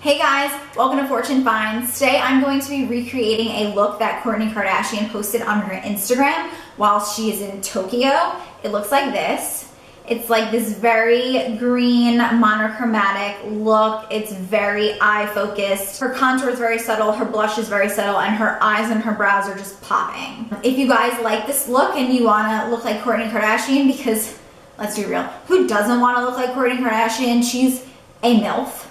Hey guys, welcome to Fortune Finds. Today I'm going to be recreating a look that Kourtney Kardashian posted on her Instagram while she is in Tokyo. It looks like this. It's like this very green monochromatic look. It's very eye focused. Her contour is very subtle, her blush is very subtle, and her eyes and her brows are just popping. If you guys like this look and you want to look like Kourtney Kardashian, because let's be real, who doesn't want to look like Kourtney Kardashian? She's a MILF.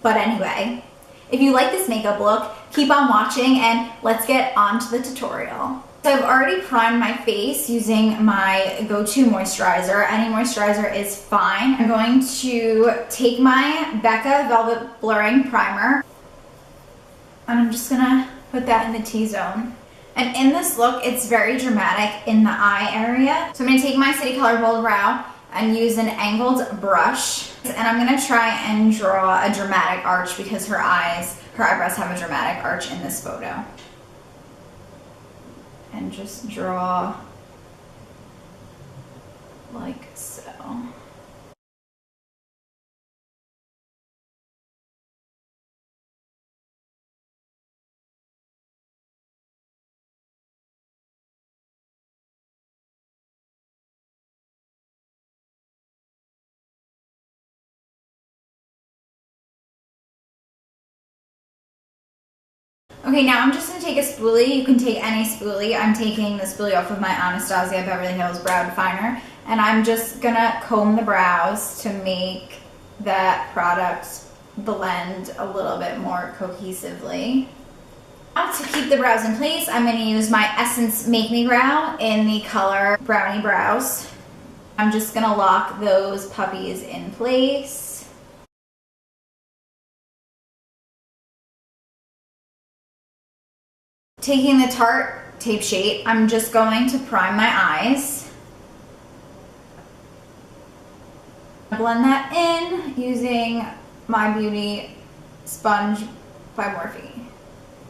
But anyway, if you like this makeup look, keep on watching and let's get on to the tutorial. So I've already primed my face using my go-to moisturizer. Any moisturizer is fine. I'm going to take my Becca Velvet Blurring Primer and I'm just gonna put that in the T-zone. And in this look, it's very dramatic in the eye area. So I'm gonna take my City Color Bold Brow and use an angled brush. And I'm gonna try and draw a dramatic arch because her eyebrows have a dramatic arch in this photo. And just draw like so. Okay, now I'm just going to take a spoolie. You can take any spoolie. I'm taking the spoolie off of my Anastasia Beverly Hills Brow Definer. And I'm just going to comb the brows to make that product blend a little bit more cohesively. Now to keep the brows in place, I'm going to use my Essence Make Me Brow in the color Brownie Brows. I'm just going to lock those puppies in place. Taking the Tarte Tape Shade, I'm just going to prime my eyes. Blend that in using my Beauty Sponge by Morphe.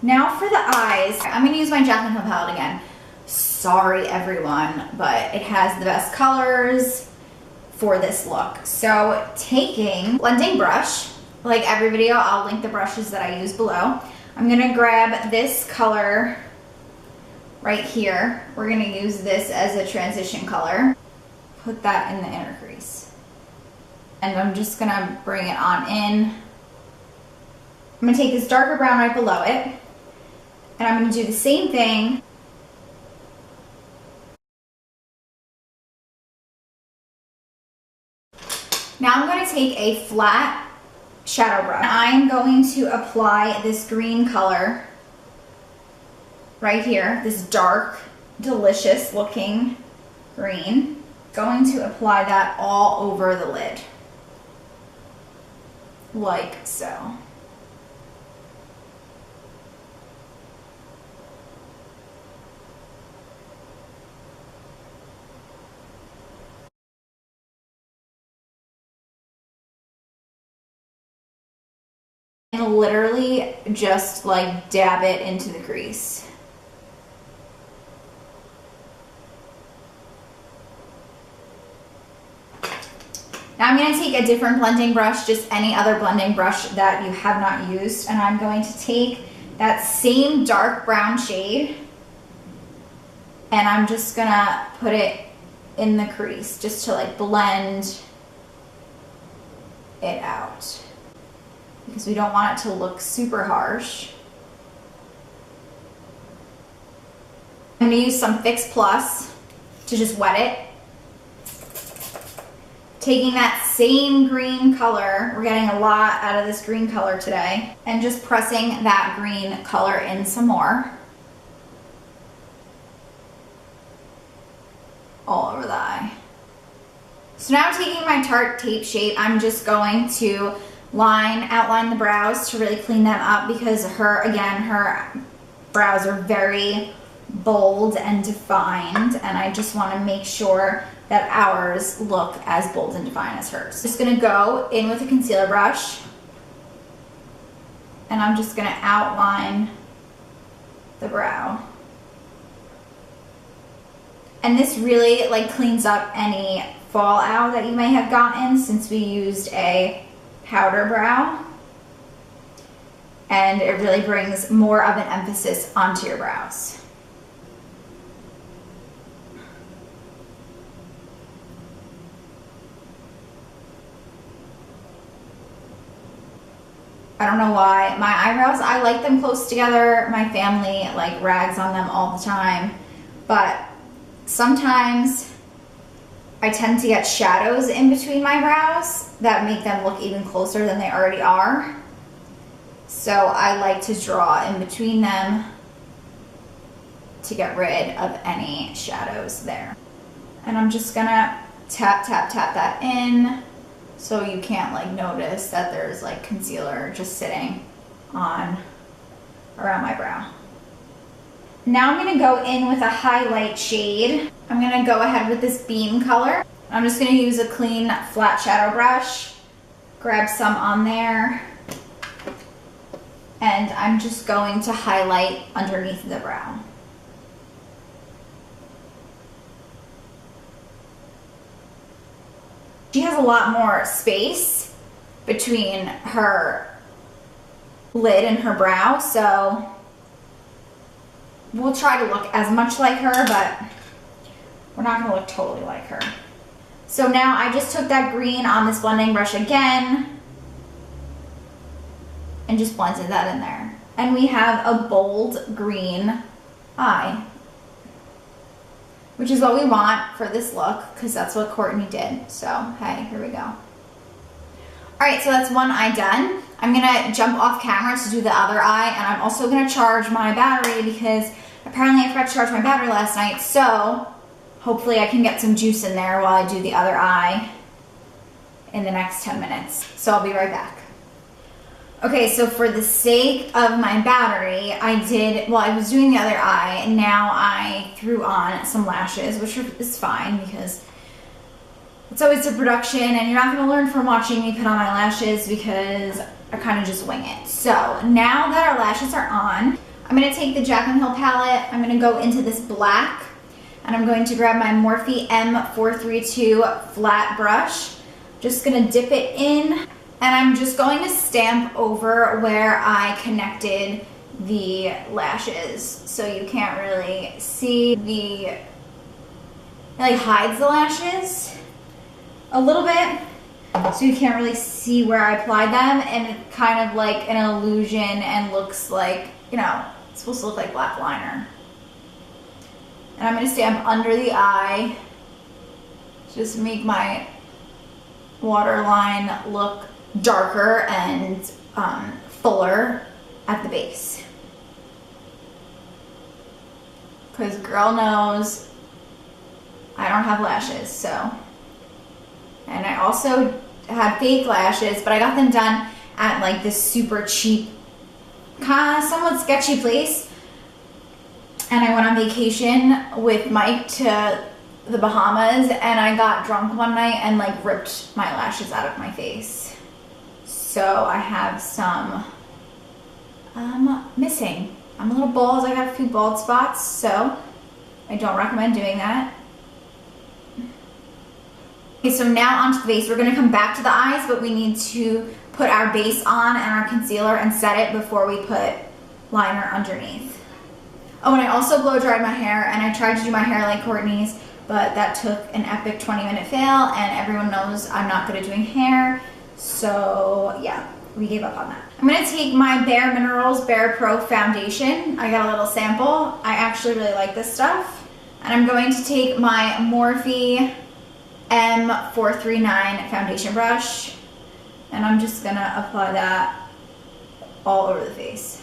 Now for the eyes, I'm going to use my Jaclyn Hill palette again. Sorry everyone, but it has the best colors for this look. So taking blending brush, like every video, I'll link the brushes that I use below. I'm gonna grab this color right here. We're gonna use this as a transition color. Put that in the inner crease. And I'm just gonna bring it on in. I'm gonna take this darker brown right below it. And I'm gonna do the same thing. Now I'm gonna take a flat shadow brush. I'm going to apply this green color right here, this dark, delicious looking green. Going to apply that all over the lid, like so. And literally just like dab it into the crease. Now I'm going to take a different blending brush, just any other blending brush that you have not used, and I'm going to take that same dark brown shade and I'm just going to put it in the crease just to like blend it out, because we don't want it to look super harsh. I'm going to use some Fix Plus to just wet it. Taking that same green color, we're getting a lot out of this green color today, and just pressing that green color in some more. All over the eye. So now taking my Tarte Tape Shade, I'm just going to outline the brows to really clean them up, because her brows are very bold and defined, and I just want to make sure that ours look as bold and defined as hers. Just gonna go in with a concealer brush and I'm just gonna outline the brow. And this really like cleans up any fallout that you may have gotten since we used a powder brow. and it really brings more of an emphasis onto your brows. I don't know why. My eyebrows, I like them close together. My family like rags on them all the time. But sometimes I tend to get shadows in between my brows that make them look even closer than they already are. So I like to draw in between them to get rid of any shadows there. And I'm just gonna tap, tap, tap that in so you can't like notice that there's like concealer just sitting on around my brow. Now I'm gonna go in with a highlight shade. I'm gonna go ahead with this beam color. I'm just gonna use a clean flat shadow brush, grab some on there, and I'm just going to highlight underneath the brow. She has a lot more space between her lid and her brow, so we'll try to look as much like her, but we're not gonna look totally like her. So now I just took that green on this blending brush again and just blended that in there. And we have a bold green eye, which is what we want for this look because that's what Courtney did. So, hey, here we go. All right, so that's one eye done. I'm gonna jump off camera to do the other eye, and I'm also gonna charge my battery because apparently I forgot to charge my battery last night, so hopefully I can get some juice in there while I do the other eye in the next 10 minutes. So I'll be right back. Okay, so for the sake of my battery, I was doing the other eye, and now I threw on some lashes, which is fine because it's always a production, and you're not gonna learn from watching me put on my lashes because I kind of just wing it. So now that our lashes are on, I'm gonna take the Jaclyn Hill palette, I'm gonna go into this black, and I'm going to grab my Morphe M432 flat brush. Just gonna dip it in, and I'm just going to stamp over where I connected the lashes so you can't really see it like hides the lashes a little bit, so you can't really see where I applied them, and it's kind of like an illusion and looks like, you know, it's supposed to look like black liner. And I'm going to stamp under the eye, just make my waterline look darker and fuller at the base. Because girl knows I don't have lashes, so. And I also had fake lashes, but I got them done at like this super cheap, kind of somewhat sketchy place. And I went on vacation with Mike to the Bahamas, and I got drunk one night and like ripped my lashes out of my face. So I have some missing. I'm a little bald, I got a few bald spots, so I don't recommend doing that. Okay, so now onto the base. We're gonna come back to the eyes, but we need to put our base on and our concealer and set it before we put liner underneath. Oh, and I also blow dried my hair, and I tried to do my hair like Courtney's, but that took an epic 20-minute fail, and everyone knows I'm not good at doing hair, so yeah, we gave up on that. I'm gonna take my Bare Minerals Bare Pro foundation. I got a little sample. I actually really like this stuff. And I'm going to take my Morphe M439 foundation brush, and I'm just gonna apply that all over the face.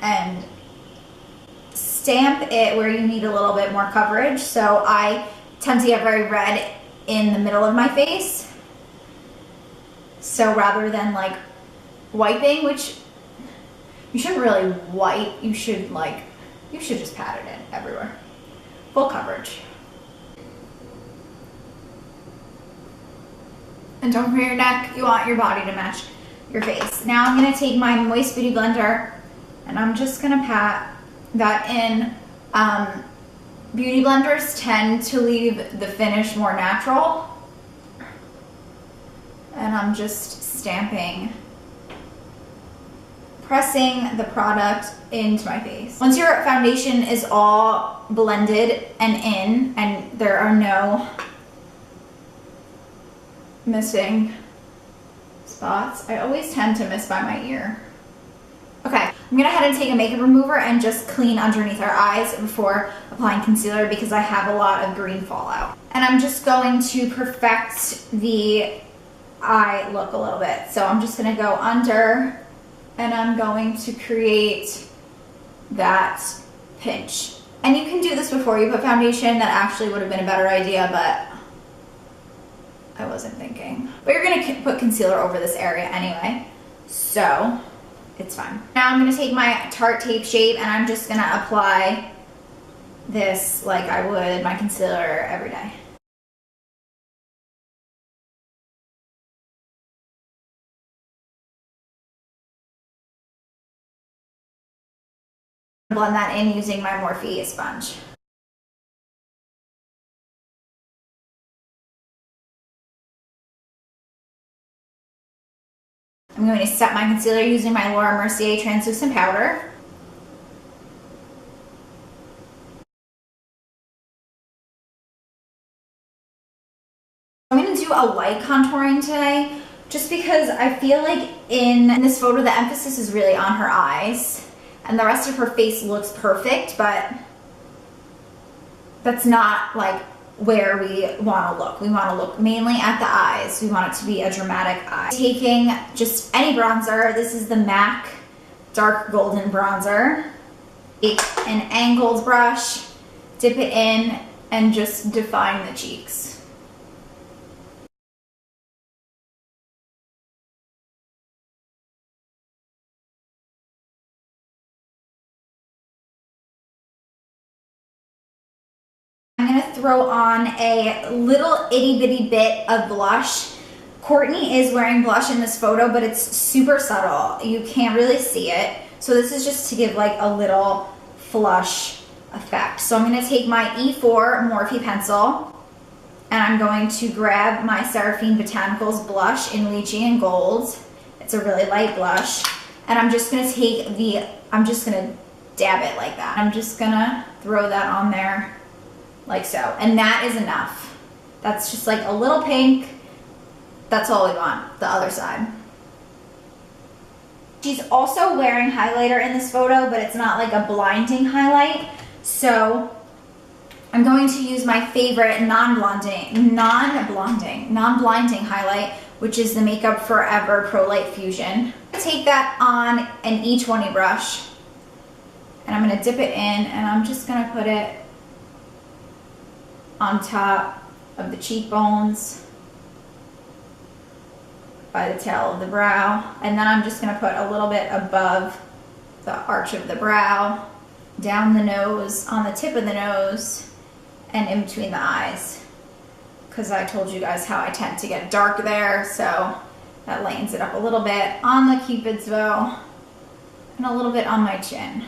And stamp it where you need a little bit more coverage. So I tend to get very red in the middle of my face. So rather than like wiping, which you shouldn't really wipe, you should just pat it in everywhere. Full coverage. And don't forget your neck, you want your body to match your face. Now I'm gonna take my Moist Beauty Blender, and I'm just gonna pat that in. Beauty blenders tend to leave the finish more natural. And I'm just stamping, pressing the product into my face. Once your foundation is all blended and in, and there are no missing spots, I always tend to miss by my ear. Okay, I'm gonna head and take a makeup remover and just clean underneath our eyes before applying concealer because I have a lot of green fallout. And I'm just going to perfect the eye look a little bit. So I'm just gonna go under and I'm going to create that pinch. And you can do this before you put foundation. That actually would have been a better idea, but I wasn't thinking. But you're gonna put concealer over this area anyway, so it's fine. Now I'm gonna take my Tarte Tape Shape and I'm just gonna apply this like I would my concealer every day. Blend that in using my Morphe sponge. I'm going to set my concealer using my Laura Mercier translucent powder. I'm going to do a light contouring today just because I feel like in this photo the emphasis is really on her eyes and the rest of her face looks perfect, but that's not like where we want to look. We want to look mainly at the eyes. We want it to be a dramatic eye. Taking just any bronzer, this is the MAC Dark Golden Bronzer. Take an angled brush, dip it in, and just define the cheeks. I'm gonna throw on a little itty bitty bit of blush. Courtney is wearing blush in this photo, but it's super subtle. You can't really see it. So this is just to give like a little flush effect. So I'm gonna take my E4 Morphe pencil and I'm going to grab my Seraphine Botanicals blush in Lychee and Gold. It's a really light blush. And I'm just gonna take I'm just gonna dab it like that. I'm just gonna throw that on there like so, and that is enough. That's just like a little pink. That's all we want. The other side. She's also wearing highlighter in this photo, but it's not like a blinding highlight. So I'm going to use my favorite non-blinding highlight, which is the Makeup Forever Pro Light Fusion. Take that on an E20 brush, and I'm gonna dip it in, and I'm just gonna put it on top of the cheekbones, by the tail of the brow, and then I'm just going to put a little bit above the arch of the brow, down the nose, on the tip of the nose, and in between the eyes, because I told you guys how I tend to get dark there, so that lightens it up a little bit on the Cupid's bow and a little bit on my chin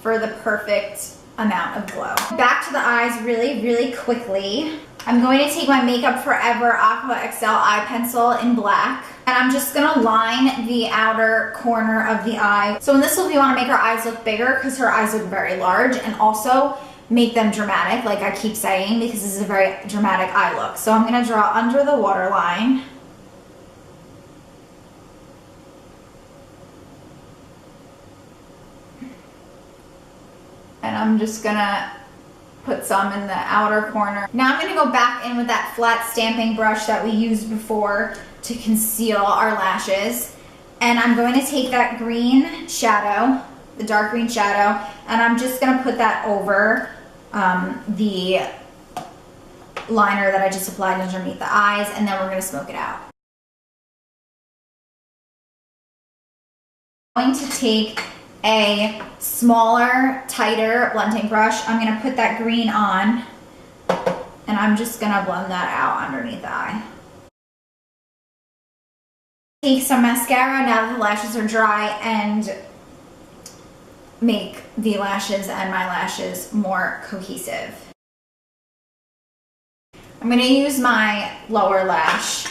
for the perfect amount of glow. Back to the eyes really, really quickly. I'm going to take my Makeup Forever Aqua XL eye pencil in black, and I'm just gonna line the outer corner of the eye. So in this look, we wanna make our eyes look bigger because her eyes look very large, and also make them dramatic, like I keep saying, because this is a very dramatic eye look. So I'm gonna draw under the waterline. And I'm just gonna put some in the outer corner. Now I'm gonna go back in with that flat stamping brush that we used before to conceal our lashes. And I'm going to take that green shadow, the dark green shadow, and I'm just gonna put that over the liner that I just applied underneath the eyes, and then we're gonna smoke it out. I'm going to take a smaller, tighter blending brush. I'm gonna put that green on, and I'm just gonna blend that out underneath the eye. Take some mascara now that the lashes are dry and make the lashes and my lashes more cohesive. I'm gonna use my lower lash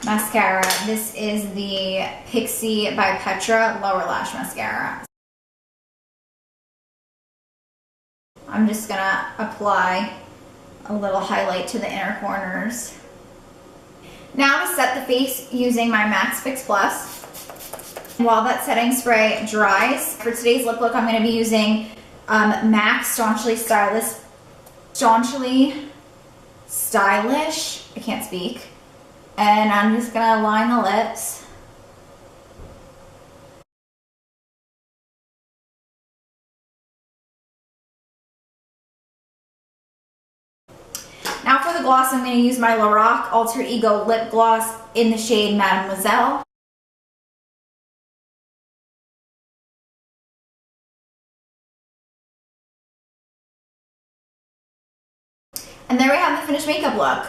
mascara. This is the Pixie by Petra Lower Lash Mascara. I'm just gonna apply a little highlight to the inner corners. Now to set the face using my Max Fix Plus. While that setting spray dries, for today's lip look, I'm gonna be using MAC Staunchly Stylish, I can't speak. And I'm just gonna line the lips. Now for the gloss, I'm gonna use my Lorac Alter Ego Lip Gloss in the shade Mademoiselle. And there we have the finished makeup look.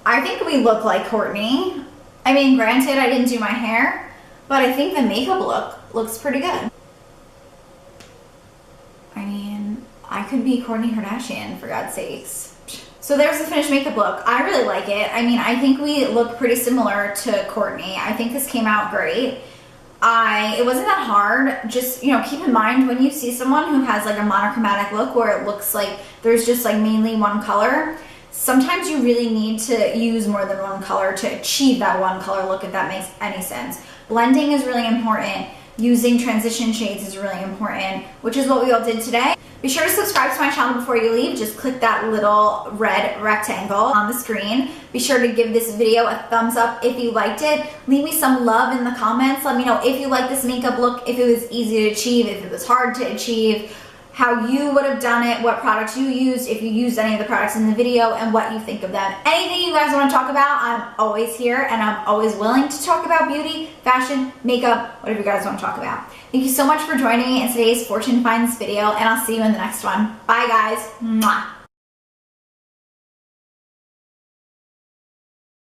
I think we look like Kourtney. I mean, granted, I didn't do my hair, but I think the makeup look looks pretty good. I mean, I could be Kourtney Kardashian, for God's sakes. So there's the finished makeup look. I really like it. I mean, I think we look pretty similar to Kourtney. I think this came out great. It wasn't that hard. Just, you know, keep in mind when you see someone who has like a monochromatic look where it looks like there's just like mainly one color, sometimes you really need to use more than one color to achieve that one color look, if that makes any sense. Blending is really important. Using transition shades is really important, which is what we all did today. Be sure to subscribe to my channel before you leave. Just click that little red rectangle on the screen. Be sure to give this video a thumbs up if you liked it. Leave me some love in the comments. Let me know if you like this makeup look, if it was easy to achieve, if it was hard to achieve, how you would have done it, what products you used, if you used any of the products in the video, and what you think of them. Anything you guys want to talk about, I'm always here, and I'm always willing to talk about beauty, fashion, makeup, whatever you guys want to talk about. Thank you so much for joining me in today's Fortune Finds video, and I'll see you in the next one. Bye, guys. Mwah.